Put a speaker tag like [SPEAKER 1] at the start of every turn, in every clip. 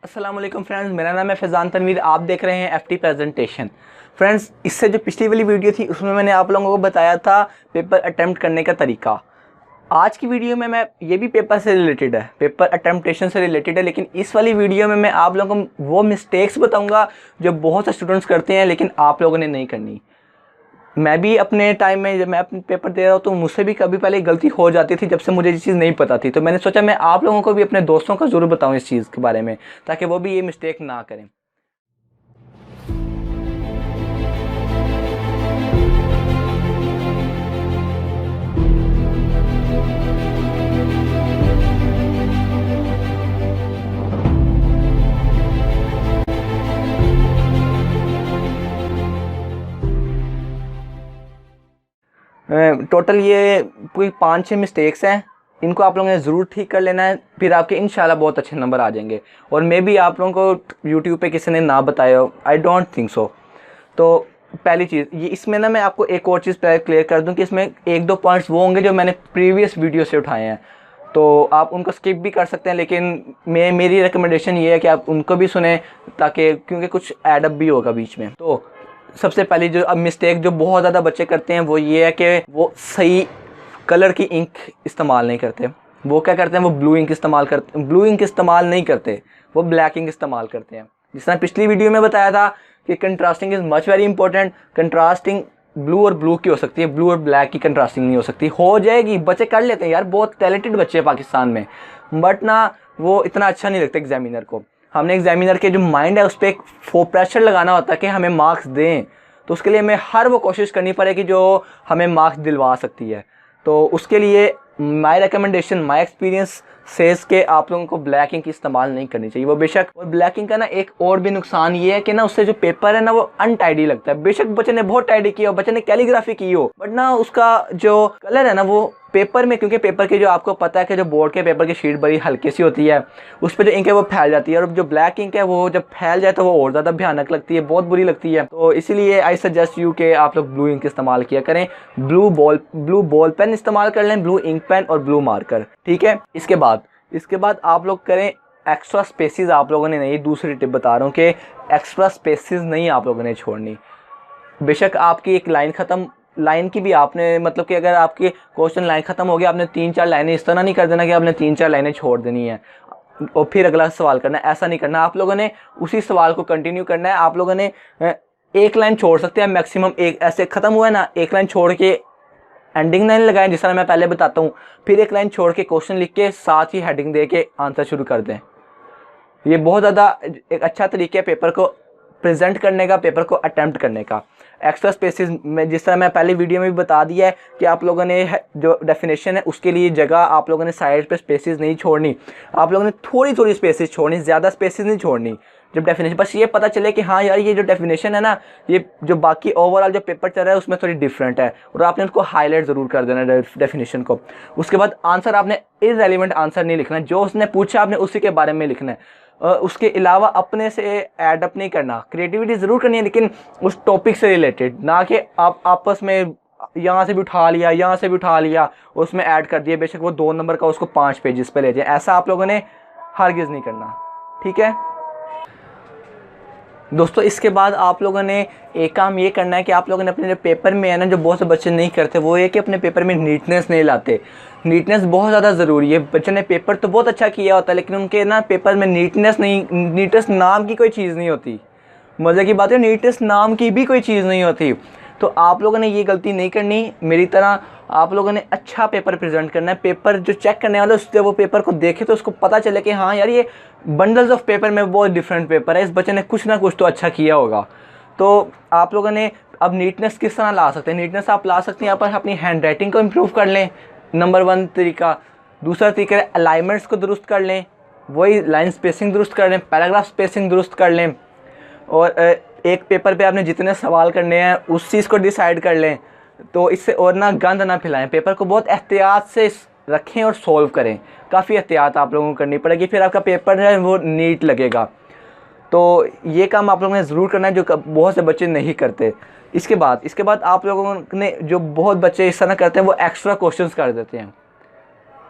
[SPEAKER 1] अस्सलाम वालेकुम फ्रेंड्स, मेरा नाम है फैज़ान तनवीर। आप देख रहे हैं एफटी प्रेजेंटेशन। फ्रेंड्स, इससे जो पिछली वाली वीडियो थी उसमें मैंने आप लोगों को बताया था पेपर अटेम्प्ट करने का तरीका। आज की वीडियो में मैं ये भी पेपर से रिलेटेड है, पेपर अटेम्प्टेशन से रिलेटेड है, लेकिन इस वाली वीडियो में मैं आप लोगों को वो मिस्टेक्स बताऊँगा जो बहुत से स्टूडेंट्स करते हैं लेकिन आप लोगों ने नहीं करनी। मैं भी अपने टाइम में जब मैं अपने पेपर दे रहा हूँ तो मुझसे भी कभी पहले गलती हो जाती थी जब से मुझे ये चीज़ नहीं पता थी। तो मैंने सोचा मैं आप लोगों को भी अपने दोस्तों को ज़रूर बताऊँ इस चीज़ के बारे में, ताकि वो भी ये मिस्टेक ना करें। टोटल ये कोई 5-6 मिस्टेक्स हैं, इनको आप लोगों ने ज़रूर ठीक कर लेना है, फिर आपके इंशाल्लाह बहुत अच्छे नंबर आ जाएंगे। और मे भी आप लोगों को यूट्यूब पे किसी ने ना बताया हो, आई डोंट थिंक सो। तो पहली चीज़ ये, इसमें ना मैं आपको एक और चीज़ पहले क्लियर कर दूं कि इसमें 1-2 पॉइंट्स वो होंगे जो मैंने प्रीवियस वीडियो से उठाए हैं, तो आप उनको स्किप भी कर सकते हैं, लेकिन मेरी रिकमेंडेशन ये है कि आप उनको भी सुने, ताकि क्योंकि कुछ एडअप भी होगा बीच में। तो सबसे पहली जो अब मिस्टेक जो बहुत ज़्यादा बच्चे करते हैं वो ये है कि वो सही कलर की इंक इस्तेमाल नहीं करते। वो क्या करते हैं, वो ब्लू इंक इस्तेमाल करते, ब्लू इंक इस्तेमाल नहीं करते, वो ब्लैक इंक इस्तेमाल करते हैं। जिस तरह पिछली वीडियो में बताया था कि contrasting is much very important. Contrasting blue और ब्लू की हो सकती है, ब्लू और ब्लैक की कंट्रास्टिंग नहीं हो सकती। हो जाएगी, बच्चे कर लेते हैं यार, बहुत टैलेंटेड बच्चे हैं पाकिस्तान में, बट ना वो इतना अच्छा नहीं लगता एग्जामिनर को। हमने एग्जामिनर के जो माइंड है उस पर एक प्रेशर लगाना होता है कि हमें मार्क्स दें, तो उसके लिए हमें हर वो कोशिश करनी पड़ेगी जो हमें मार्क्स दिलवा सकती है। तो उसके लिए my recommendation, my experience says के आप लोगों को ब्लैक इंक इस्तेमाल नहीं करनी चाहिए वो बेशक। और ब्लैक इंक का ना एक और भी नुकसान ये है कि ना उससे जो पेपर है ना वो अनटाइडी लगता है। बेशक बच्चे ने बहुत टाइडी किया हो, बच्चे ने कैलीग्राफी की हो, बट ना उसका जो कलर है ना वो पेपर में, क्योंकि पेपर के जो आपको पता है कि जो बोर्ड के पेपर की शीट बड़ी हल्की सी होती है, उस पर जो इंक है वो फैल जाती है, और जो ब्लैक इंक है वो जब फैल जाए तो वो और ज़्यादा भयानक लगती है, बहुत बुरी लगती है। तो इसीलिए आई सजेस्ट यू कि आप लोग ब्लू इंक इस्तेमाल किया करें, ब्लू बॉल पेन इस्तेमाल कर लें, ब्लू इंक पेन और ब्लू मार्कर, ठीक है। इसके बाद आप लोग करें एक्स्ट्रा स्पेसिस। आप लोगों ने नहीं, दूसरी टिप बता रहा हूँ कि एक्स्ट्रा स्पेसिस नहीं आप लोगों ने छोड़नी। बेशक आपकी एक लाइन ख़त्म, लाइन की भी आपने, मतलब कि अगर आपकी क्वेश्चन लाइन ख़त्म हो गया, आपने 3-4 लाइनें, इस तरह नहीं कर देना कि आपने 3-4 लाइनें छोड़ देनी है और फिर अगला सवाल करना है, ऐसा नहीं करना। आप लोगों ने उसी सवाल को कंटिन्यू करना है। आप लोगों ने एक लाइन छोड़ सकते हैं मैक्सिमम, एक ऐसे ख़त्म हुआ है ना, एक लाइन छोड़ के एंडिंग लाइन लगाएं, जिस तरह मैं पहले बताता हूँ, फिर एक लाइन छोड़ के क्वेश्चन लिख के साथ ही हेडिंग दे के आंसर शुरू कर दें। ये बहुत ज़्यादा एक अच्छा तरीका है पेपर को प्रेजेंट करने का, पेपर को अटेम्प्ट करने का। एक्स्ट्रा स्पेसिस में, जिस तरह मैं पहले वीडियो में भी बता दिया है कि आप लोगों ने जो डेफिनेशन है उसके लिए जगह आप लोगों ने साइड पे स्पेसिस नहीं छोड़नी, आप लोगों ने थोड़ी थोड़ी स्पेसिस छोड़नी, ज़्यादा स्पेसिस नहीं छोड़नी। जब डेफिनेशन, बस ये पता चले कि हाँ यार ये जो डेफिनेशन है ना, ये जो बाकी ओवरऑल जो पेपर चल रहा है उसमें थोड़ी डिफरेंट है, और आपने उसको हाईलाइट ज़रूर कर देना डेफिनेशन को। उसके बाद आंसर आपने इररेलेवेंट आंसर नहीं लिखना है, जो उसने पूछा आपने उसी के बारे में लिखना है। उसके अलावा अपने से एडअप नहीं करना। क्रिएटिविटी ज़रूर करनी है लेकिन उस टॉपिक से रिलेटेड, ना कि आप आपस में यहाँ से भी उठा लिया, यहाँ से भी उठा लिया, उसमें ऐड कर दिया, बेशक वो 2 नंबर का उसको 5 पेजेस पे ले जाए। ऐसा आप लोगों ने हरगिज़ नहीं करना, ठीक है दोस्तों। इसके बाद आप लोगों ने एक काम ये करना है कि आप लोगों ने अपने जो पेपर में है ना, जो बहुत से बच्चे नहीं करते, वो ये कि अपने पेपर में नीटनेस नहीं लाते। नीटनेस बहुत ज़्यादा ज़रूरी है। बच्चे ने पेपर तो बहुत अच्छा किया होता है लेकिन उनके ना पेपर में नीटनेस नहीं, नीटनेस नाम की कोई चीज़ नहीं होती। मज़े की बात है, नीटनेस नाम की भी कोई चीज़ नहीं होती। तो आप लोगों ने ये गलती नहीं करनी मेरी तरह। आप लोगों ने अच्छा पेपर प्रेजेंट करना है। पेपर जो चेक करने वाला उससे वो पेपर को देखे तो उसको पता चले कि हाँ यार ये बंडल्स ऑफ पेपर में बहुत डिफरेंट पेपर है, इस बच्चे ने कुछ ना कुछ तो अच्छा किया होगा। तो आप लोगों ने अब नीटनेस किस तरह ला सकते हैं, नीटनेस आप ला सकते हैं यहाँ पर अपनी हैंड राइटिंग को इम्प्रूव कर लें, नंबर 1 तरीका। दूसरा तरीका अलाइनमेंट्स को दुरुस्त कर लें, वही लाइन स्पेसिंग दुरुस्त कर लें, पैराग्राफ स्पेसिंग दुरुस्त कर लें, और एक पेपर पे आपने जितने सवाल करने हैं उस चीज़ को डिसाइड कर लें। तो इससे और ना गंद ना फैलाएं, पेपर को बहुत एहतियात से रखें और सॉल्व करें। काफ़ी एहतियात आप लोगों को करनी पड़ेगी, फिर आपका पेपर है वो नीट लगेगा। तो ये काम आप लोगों ने ज़रूर करना है जो बहुत से बच्चे नहीं करते। इसके बाद आप लोगों ने, जो बहुत बच्चे इस तरह करते हैं, वो एक्स्ट्रा क्वेश्चंस कर देते हैं।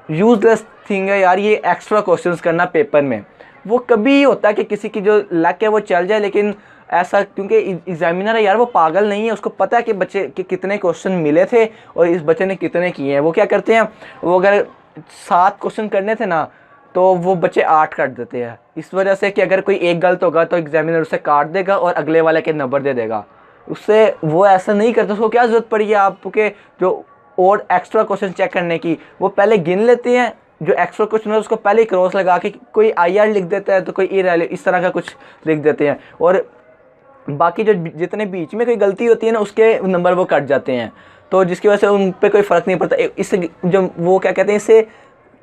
[SPEAKER 1] यूजलेस थिंग है यार ये एक्स्ट्रा क्वेश्चंस करना पेपर में। वो कभी होता है कि किसी की जो लक है वो चल जाए, लेकिन ऐसा क्योंकि एग्जामिनर है यार, वो पागल नहीं है, उसको पता है कि बच्चे के कितने क्वेश्चन मिले थे और इस बच्चे ने कितने किए हैं। वो क्या करते हैं, वो अगर 7 क्वेश्चन करने थे ना तो वो बच्चे 8 काट देते हैं, इस वजह से कि अगर कोई एक गलत होगा तो एग्जामिनर उसे काट देगा और अगले वाले के नंबर दे देगा। उससे वो ऐसा नहीं करता, उसको क्या ज़रूरत पड़ी है आपके जो और एक्स्ट्रा क्वेश्चन चेक करने की। वो पहले गिन लेते हैं जो एक्स्ट्रा क्वेश्चन है, उसको पहले ही क्रॉस लगा के कोई IR लिख देता है तो कोई इस तरह का कुछ लिख देते हैं, और बाकी जो जितने बीच में कोई गलती होती है ना उसके नंबर वो कट जाते हैं, तो जिसकी वजह से उन पे कोई फ़र्क नहीं पड़ता। इससे जो वो क्या कहते हैं, इससे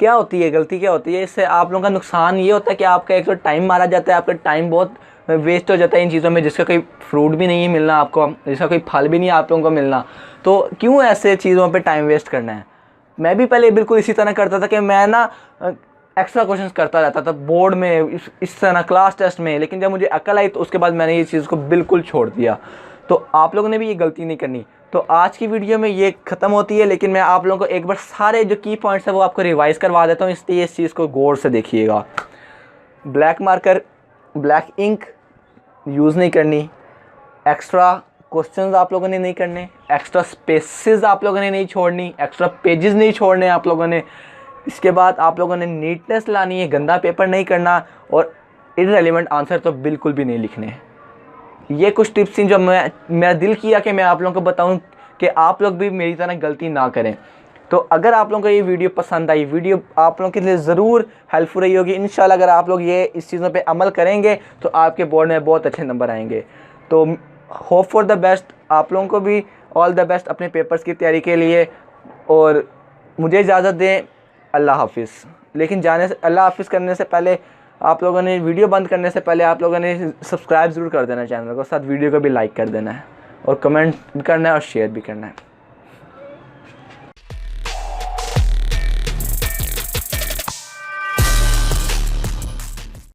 [SPEAKER 1] क्या होती है, गलती क्या होती है, इससे आप लोगों का नुकसान ये होता है कि आपका एक तो टाइम मारा जाता है, आपका टाइम बहुत वेस्ट हो जाता है इन चीज़ों में जिसका कोई फ्रूट भी नहीं है मिलना आपको, जिसका कोई फल भी नहीं है आप लोगों को मिलना। तो क्यों ऐसे चीज़ों पे टाइम वेस्ट करना है। मैं भी पहले बिल्कुल इसी तरह करता था कि मैं ना एक्स्ट्रा क्वेश्चंस करता रहता था बोर्ड में, इस तरह क्लास टेस्ट में, लेकिन जब मुझे अकल आई तो उसके बाद मैंने ये चीज़ को बिल्कुल छोड़ दिया। तो आप लोगों ने भी ये गलती नहीं करनी। तो आज की वीडियो में ये ख़त्म होती है, लेकिन मैं आप लोगों को एक बार सारे जो की पॉइंट्स है वो आपको रिवाइज़ करवा देता हूँ, इसलिए इस चीज़ को गौर से देखिएगा। Black marker, black ink use नहीं करनी, एक्स्ट्रा क्वेश्चंस आप लोगों ने नहीं करने, एक्स्ट्रा स्पेसेस आप लोगों ने नहीं छोड़नी, एक्स्ट्रा पेजेस नहीं छोड़ने आप लोगों ने। इसके बाद आप लोगों ने नीटनेस लानी है, गंदा पेपर नहीं करना, और इररेलेवेंट आंसर तो बिल्कुल भी नहीं लिखने। ये कुछ टिप्स थी जो मेरा दिल किया कि मैं आप लोगों को बताऊं कि आप लोग भी मेरी तरह गलती ना करें। तो अगर आप लोगों को ये वीडियो पसंद आई, वीडियो आप लोगों के लिए ज़रूर हेल्पफुल रही होगी इंशाल्लाह। अगर आप लोग ये इस चीज़ों पे अमल करेंगे तो आपके बोर्ड में बहुत अच्छे नंबर आएंगे। तो होप फॉर द बेस्ट, आप लोगों को भी ऑल द बेस्ट अपने पेपर्स की तैयारी के लिए, और मुझे इजाज़त दें। अल्लाह हाफिज़। लेकिन जाने से अल्लाह हाफिज़ करने से पहले आप लोगों ने वीडियो बंद करने से पहले आप लोगों ने सब्सक्राइब ज़रूर कर देना चैनल को, साथ वीडियो को भी लाइक कर देना है, और कमेंट भी करना है और शेयर भी करना है।